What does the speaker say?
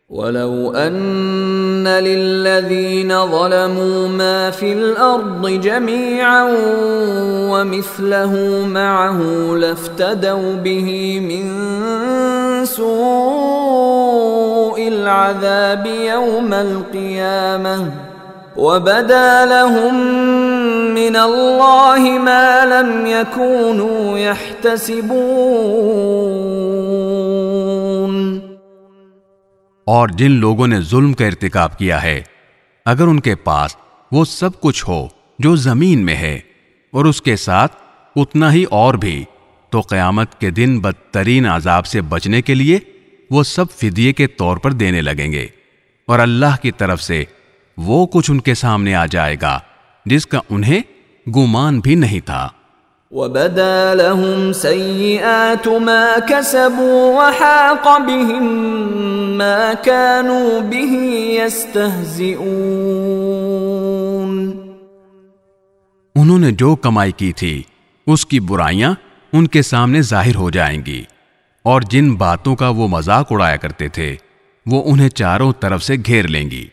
وَلَوْ أَنَّ لِلَّذِينَ ظَلَمُوا مَا فِي الْأَرْضِ جَمِيعًا وَمِثْلَهُ مَعَهُ لَافْتَدَوْا بِهِ مِنْ سُوءِ الْعَذَابِ يَوْمَ الْقِيَامَةِ وَبَدَا لَهُم مِّنَ اللَّهِ مَا لَمْ يَكُونُوا يَحْتَسِبُونَ۔ اور جن لوگوں نے ظلم کا ارتکاب کیا ہے، اگر ان کے پاس وہ سب کچھ ہو جو زمین میں ہے اور اس کے ساتھ اتنا ہی اور بھی، تو قیامت کے دن بدترین عذاب سے بچنے کے لیے وہ سب فدیے کے طور پر دینے لگیں گے، اور اللہ کی طرف سے وہ کچھ ان کے سامنے آ جائے گا جس کا انہیں گمان بھی نہیں تھا۔ وَبَدَا لَهُمْ سَيِّئَاتُ مَا كَسَبُوا وَحَاقَ بِهِمْ مَا كَانُوا بِهِ يَسْتَهْزِئُونَ۔ انہوں نے جو کمائی کی تھی اس کی برائیاں ان کے سامنے ظاہر ہو جائیں گی، اور جن باتوں کا وہ مذاق اڑایا کرتے تھے وہ انہیں چاروں طرف سے گھیر لیں گی۔